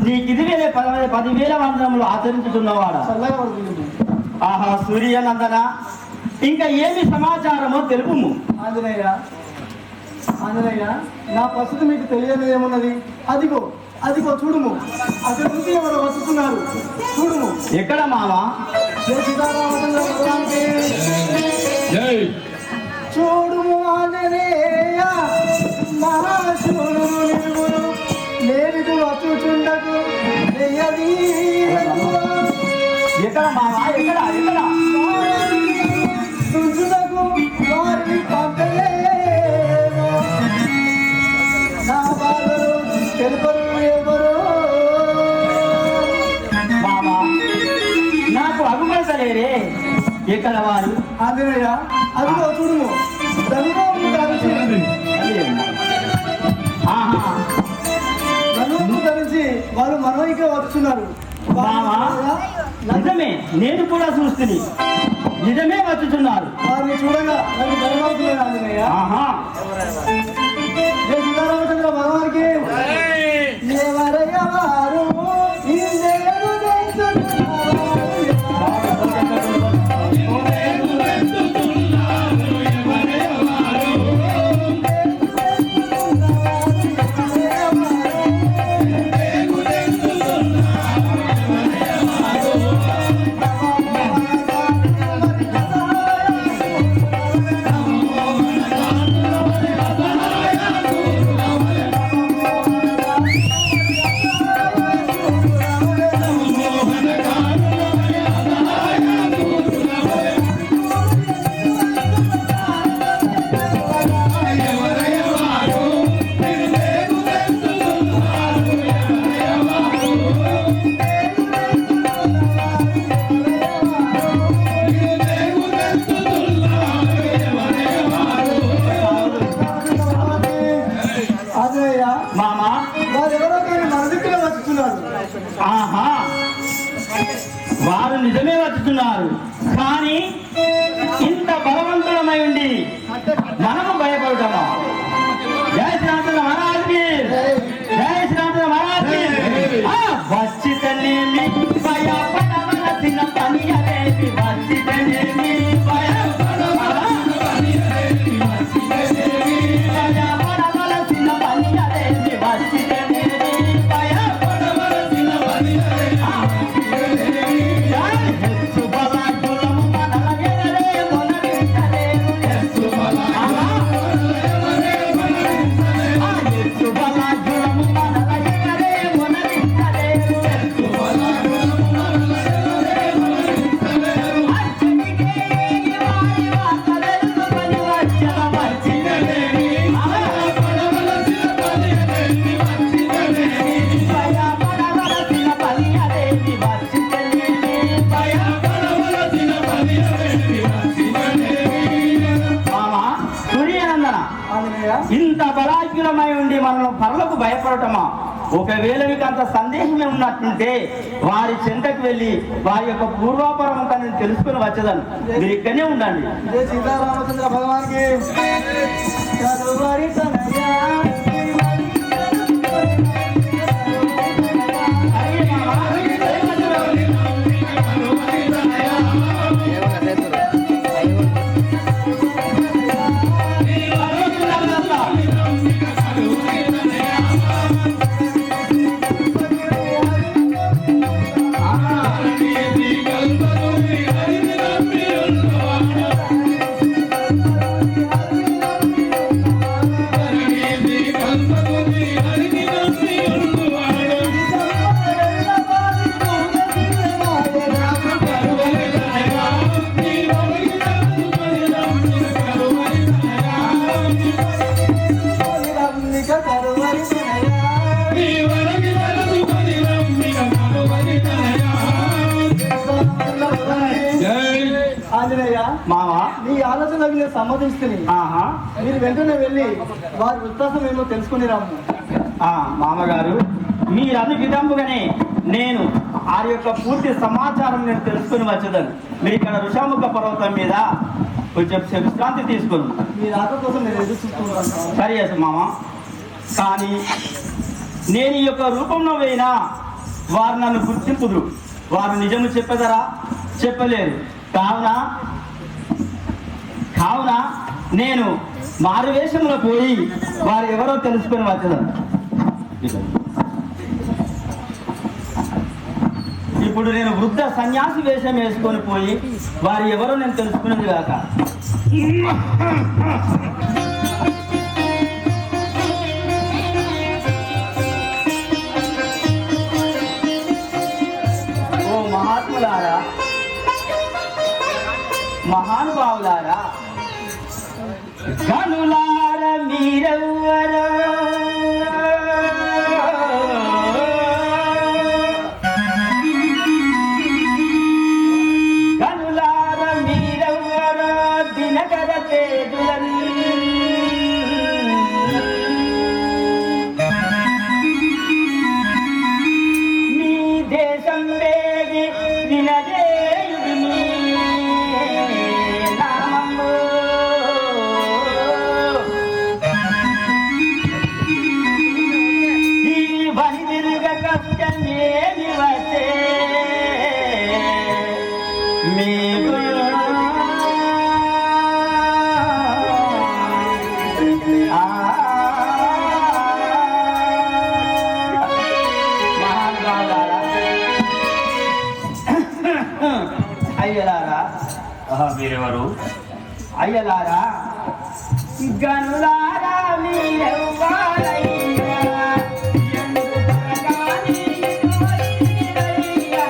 నీకు ఇది వేలే 10,000 వందనములు ఆచరించుతున్నవాడా? ఆహా సూర్యనందన, ఇంకా ఏమి సమాచారమో తెలుపుము. ఆంజనేయ నా పరిస్థితి మీకు తెలియదు ఏమున్నది? అదిగో అదిగో చూడుము, అక్కడి నుంచి ఎవరు వస్తున్నారు చూడుము. ఎక్కడ మావా? చూడుము ఆంజనేయ మహాశివుడు నేరుడు వచ్చుచుండకు. ఎక్కడ మావా? ఎక్కడ ఎక్కడ? తుంచుటకు వారిని పంపలేమో, నా బాధలు తెలుపరు ఎవరు. మావా నాకు అగుపడతలేరే, ఎక్కడ వారు? ఆంజనేయ అదిగో చూడుము, ధనుబాబు ధరించి వాళ్ళు మనోయిగా వస్తున్నారు. మావా నిజమే, నేను కూడా చూస్తుంది, నిజమే వచ్చుతున్నారు. వారిని చూడగా నన్ను ధనమవుతున్నాడు ఆంజనేయ. సీతారామచంద్ర భగవానికి ఎవరయ్య వారు వారు నిజమే వచ్చుతున్నారు, కానీ ఇంత బలవంతులమై ఉండి మనము భయపడటమా? జయ శ్రీరామచంద్ర మహారాజ్కి, జయ శ్రీరామచంద్ర మహారాజ్కి. వచ్చితనేమి భయపడవలసిన పని అనేది, వచ్చితనేమి భయపడవలసిన పని అనేది, భయపడవలసిన పని అనేది, వచ్చితనేమి భయపడవలసిన పని అనేది. ఇంత బలాజ్ఞులమై ఉండి మనం పరులకు భయపడటమా? ఒకవేళ మీకు అంత సందేహమే ఉన్నట్టుంటే వారి చెంతకు వెళ్ళి వారి యొక్క పూర్వాపరం కానీ తెలుసుకుని వచ్చేదాన్ని. మీరు ఇక్కడనే ఉండండి. సీతారామచంద్ర భగవానికి మావా నీ ఆలోచనకు నేను సమ్మతిస్తుంది. మీరు వెంటనే వెళ్ళి వారి వృత్తాసం ఏమో తెలుసుకుని రాము. మామగారు మీరు అన్ని విధముగానే నేను ఆ యొక్క పూర్తి సమాచారం నేను తెలుసుకుని వచ్చేదాన్ని. మీరు ఇక్కడ ఋషాముఖ పర్వతం మీద కొంచెం విశ్రాంతి తీసుకుని మీ రాక కోసం నేను ఎదురు చూస్తున్నాను. సరే మామ, కానీ నేను ఈ యొక్క రూపంలో పోయినా వారు నన్ను గుర్తింపుదురు. వారు నిజము చెప్పదరా? చెప్పలేరు. కావున నేను మారువేషంలో పోయి వారు ఎవరో తెలుసుకొని వచ్చేదాన్ని. ఇప్పుడు నేను వృద్ధ సన్యాసి వేషం వేసుకొని పోయి వారు ఎవరో నేను తెలుసుకునేది కాక. ఓ మహాత్ములారా, మహానుభావులారా, కనులార మీరెవ్వరో దినకర తేజులని మీ దేశం వేది వినజేయుడిని నామము ఈ వనిదిరుగ కష్టమేమి వచ్చే మీకు అయ్యలారా, మీరెవరు? అయ్యలారా, గనులారా మీరెవ్వారయ్యా, ఎందుకు త్వరగాని వచ్చిరయ్యా?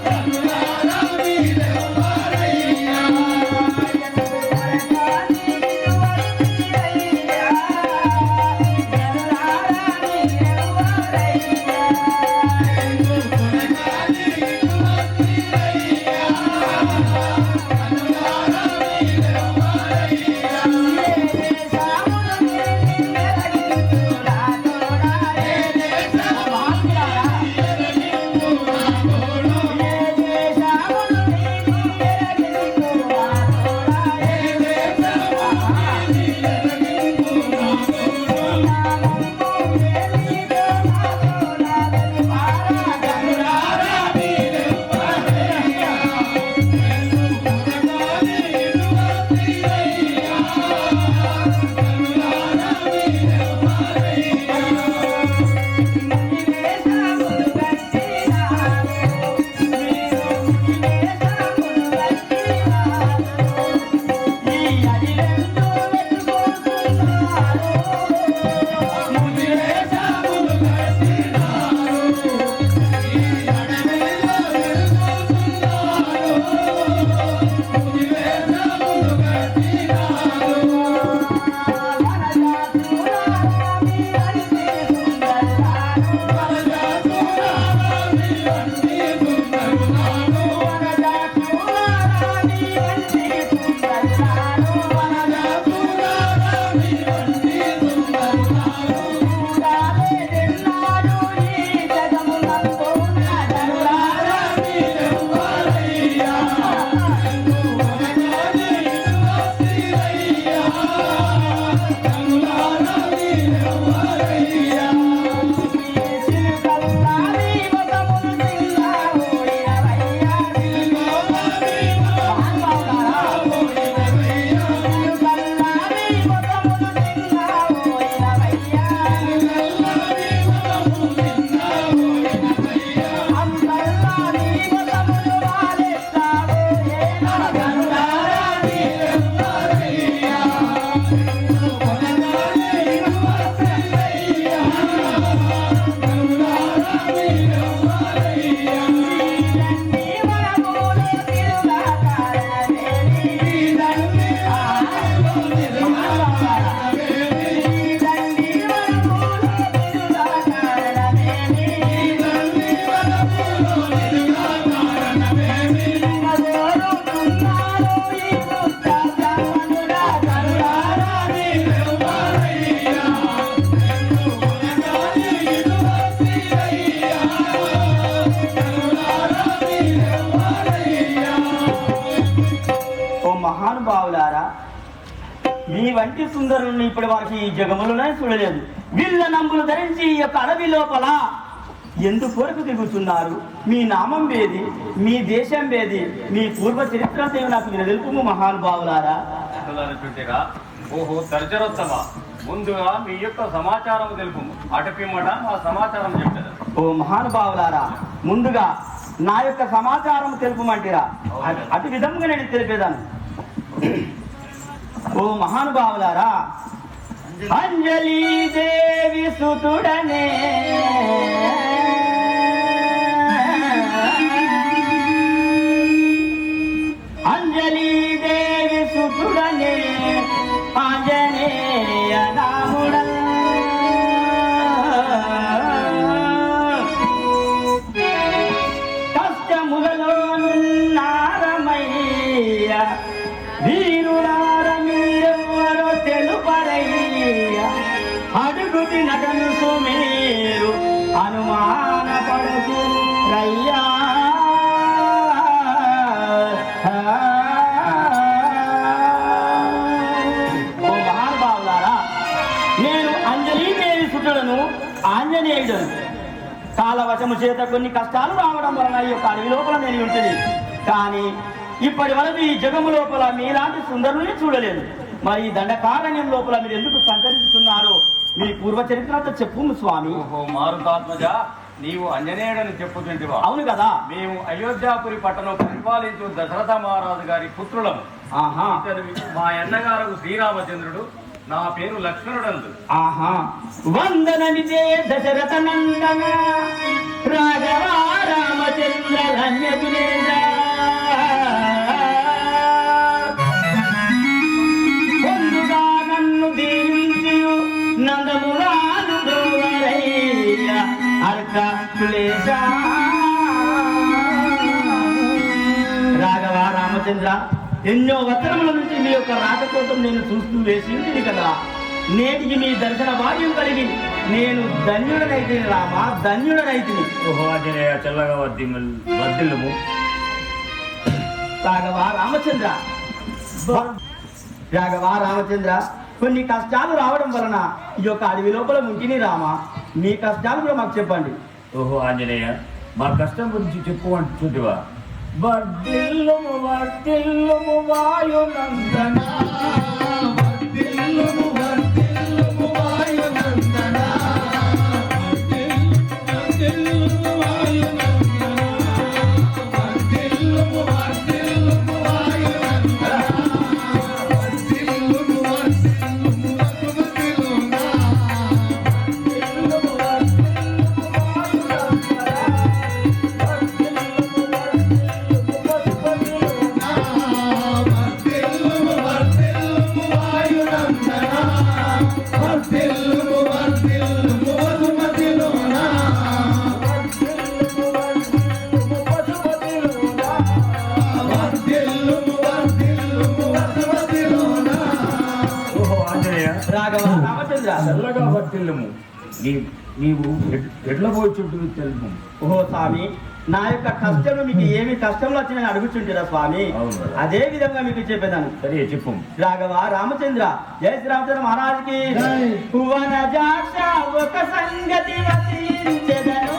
గనులారా మీరెవ్వారయ్యా, ఎందుకు త్వరగాని వచ్చిరయ్యా? గనులారా మీరెవ్వారయ్యా, ఎందుకు త్వరగాని మీరెవరు? మీ వంటి సుందరుని ఇప్పటి వరకు ఈ జగములోనే చూడలేదు. వీళ్ళ నంబులు ధరించి ఈ యొక్క అడవి లోపల ఎందుకు కొరకు తిరుగుతున్నారు? మీ నామం వేది, మీ దేశం వేది, మీ పూర్వ చరిత్ర నాకు మీరు తెలుపు మహానుభావులారా. ఓహో తర్జరోత్తమ, ముందుగా మీ యొక్క సమాచారం తెలుపు. అటపిమ్మట మా సమాచారం చెప్తారు. ఓ మహానుభావులారా, ముందుగా నా యొక్క సమాచారం తెలుపమంటారా? అటు విధంగా నేను తెలిపేదాను. ఓ మహానుభావులారా, అంజలి దేవి సుతుడనే అంజలి దేవి సుతుడనే ఆంజనేయ నాముడ కష్టములలోనున్నారమయ్య వీరులార మీరెవ్వరో తెలుపరయ్య అడుగుతి నటను సుమేరు అనుమానపడకు రయ్యా. ఓ మహానుభావులారా, నేను అంజలీదేవి సుతుడను, ఆంజనేయుడను. కాలవశము చేత కొన్ని కష్టాలు రావడం వలన ఈ యొక్క అడవి లోపల నేను ఉంటుంది. కానీ ఇప్పటి వరకు ఈ జగము లోపల మీలాంటి సుందరుని చూడలేదు. మరి ఈ దండకారణ్యం లోపల మీరు ఎందుకు సంచరిస్తున్నారు? మీ పూర్వ చరిత్రతో చెప్పు స్వామి. ఓహో మారుతాత్మజ, నీవు అంజనేయుడని చెప్పుతుంటివా? అవును కదా. మేము అయోధ్యాపురి పట్టణం పరిపాలించు దశరథ మహారాజు గారి పుత్రులము. ఆహా. మా అన్నగారు శ్రీరామచంద్రుడు, నా పేరు లక్ష్మణుడందు. ఆహా. వందనమితే దశరథ నందన రాఘవ రామచంద్ర ధన్యగునేంద్ర. ముందుగా నన్ను దీవించి నందమురాను బ్రోవరయ్య అర్క క్లేశ. రాఘవ రామచంద్ర, ఎన్నో వచనముల నుంచి మీ యొక్క రాక కోసం నేను చూస్తూ వేసింది కదా. నేటికి మీ దర్శన భాగ్యం కలిగి నేను ధన్యుడనైతిని రామా, ధన్యుడనైతిని. ఓహో ఆంజనేయ, చల్లగా వర్ధిల్లుము. రాఘవ రామచంద్ర, రాఘవ రామచంద్ర, కొన్ని కష్టాలు రావడం వలన ఈ యొక్క అడవి లోపల ఉంటిని రామా. మీ కష్టాలు కూడా మాకు చెప్పండి. ఓహో ఆంజనేయ, మా కష్టం గురించి చెప్పు అంటుంటివా? వర్ధిల్లుము వర్ధిల్లుము వాయునందన, వర్ధిల్లుము వర్ధిల్లుము వాయునందన, వర్ధిల్లుము వాయునందన, వర్ధిల్లుము వర్ధిల్లుము వాయునందన, వర్ధిల్లుము వర్ధిల్లుము వసుమతిలోన, వర్ధిల్లుము వర్ధిల్లుము వాయునందన. రాఘవ రామచంద్ర, చల్లగా వర్ధిల్లుము. నీవు ఎట్లా పోయి చుట్టూ తెలుపు. ఓహో స్వామి, నా యొక్క కష్టంలో మీకు ఏమి కష్టంలో వచ్చినా అడుగుచుంటారా స్వామి? అదే విధంగా మీకు చెప్పేదాను. సరే చెప్పు. రాఘవ రామచంద్ర, జయ శ్రీరామచంద్ర మహారాజుకి. వనజాక్ష ఒక సంగతి వసించెదను,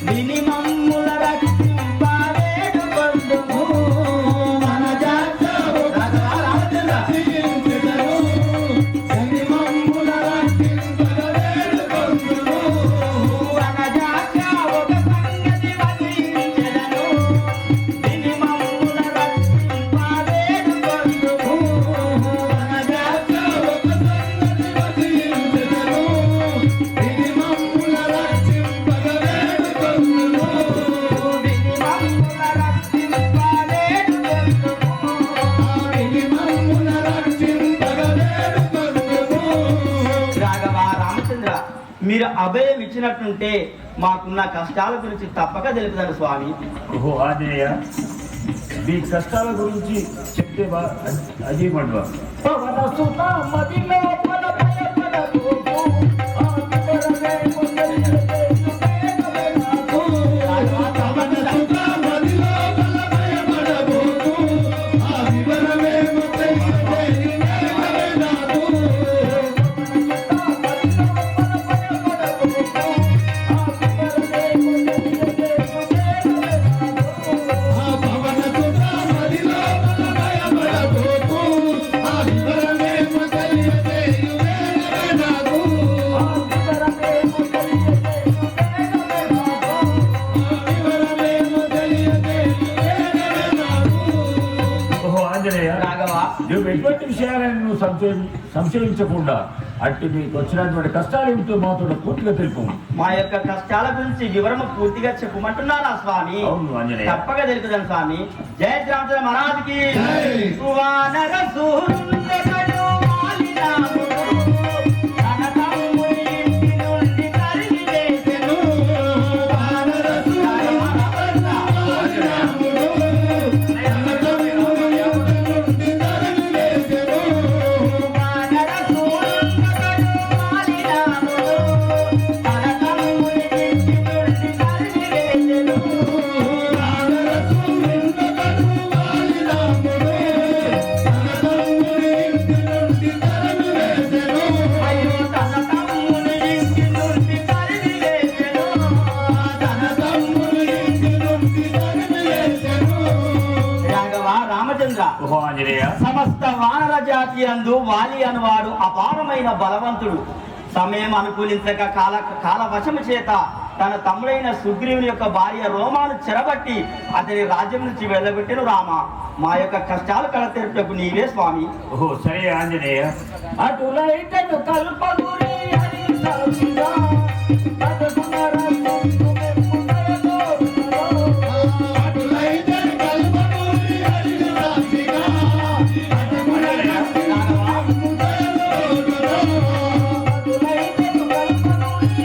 విని మమ్ముల రక్షింపలేడు బంధువు. వనజాక్ష రాఘవ రామచంద్ర, విని మమ్ముల రక్షింపలేడు బంధువు. వనజాక్ష ఒక సంగతి వసించెదను, విని మమ్ముల రక్షింపలేడు బంధువు. వనజాక్ష ఒక సంగతి వసించెదను, విని మమ్ముల రక్షింపలేడు బంధువు. విని మమ్ముల రక్షింపలేడు బంధువు. విని మమ్ముల రక్షింపలేడు బంధువు. రాఘవ రామచంద్ర, మీరు అభయం ఇచ్చినట్టుంటే మాకున్న కష్టాల గురించి తప్పక తెలుపుతారు స్వామి. ఓహో ఆంజనేయ, మీ కష్టాల గురించి చెప్తే అది మండవా. పవన సుత మదిలో పద భయపడకు, ఆత్మరమే ముందరి నాకు. పవన సుత మదిలో పద భయపడకు, ఆ వివరమే ముందరి నువ్వు ఎటువంటి విషయాలను నువ్వు సంశయించకుండా అట్టి మీకు వచ్చినటువంటి కష్టాలు ఏమిటో మాతో పూర్తిగా తెలుపు. మా యొక్క కష్టాల గురించి వివరము పూర్తిగా చెప్పమంటున్నారా స్వామి? అవును ఆంజనేయ. తప్పక తెలుపుదాను స్వామి. జయ శ్రీరామచంద్ర మహారాజుకి. వానర సూర్యుండెగడు వాలినాముడు, తన తమ్ముని ఇంటి నుండి తరిమి వేసెను. వానర సూర్యుండెగడు వాలినాముడు, తన తమ్ముని ఇంటి నుండి తరిమి వేసెను. వానర సూర్యుండెగడు వాలినాముడు, తన తమ్ముని ఇంటి నుండి తరిమి వేసెను. వానర సూర్యుండెగడు వాలినాముడు, తన తమ్ముని ఇంటి నుండి తరిమి వేసెను. అయ్యో తన తమ్ముని ఇంటి నుండి తరిమి వేసెను. తన తమ్ముని ఇంటి నుండి తరిమి వేసెను. రాఘవ రామచంద్ర, ఓహో ఆంజనేయ. సమస్త వానర జాతి అందు వాలి అనువాడు అపారమైన బలవంతుడు. సమయం అనుకూలించక కాల వశము చేత తన తమ్ముడైన సుగ్రీవుని యొక్క భార్య రోమాను చెరబట్టి అతని రాజ్యం నుంచి వెళ్ళగొట్టెను. రామ, మా యొక్క కష్టాలు కడతెరుటకు నీవే స్వామి. ఓహో సరే ఆంజనేయ. అటులైతను కల్పగురి హరి సాక్షిగా, అటుకున్న రాజ్యం తుమెప్పుడయతో అటులైతను కల్పగురి హరి సాక్షిగా, అటుకున్న రాజ్యం అటులైతను కల్పగురి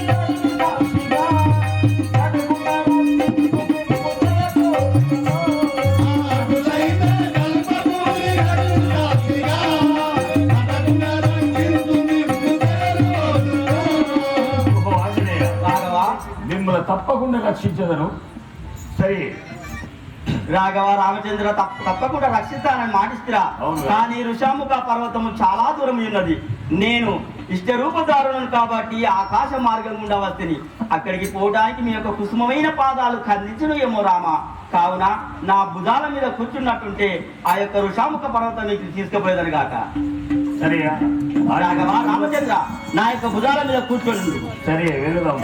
హరి సాక్షిగా, అటుకున్న రాజ్యం తుమెప్పుడయతో ఓహో ఆంజనేయ. రాఘవ మిమ్మల్ని తప్పకుండా రక్షించదను. సరే రాఘవ రామచంద్ర, తప్పకుండా రక్షిస్తానని మాటిస్తురా. అవును. కానీ ఋషాముఖ పర్వతము చాలా దూరం ఉన్నది. నేను ఇష్టరూపదారులను కాబట్టి ఆకాశ మార్గం గుండా వస్తుంది. అక్కడికి పోవడానికి మీ యొక్క కుసుమమైన పాదాలు ఖండించను ఏమో రామ. కావున నా భుజాల మీద కూర్చున్నట్టుంటే ఆ యొక్క ఋషాముఖ పర్వతం మీకు తీసుకుపోయేదని గాక. సరే రాఘవ రామచంద్ర, నా యొక్క భుజాల మీద కూర్చోండి. సరే వెళదాం.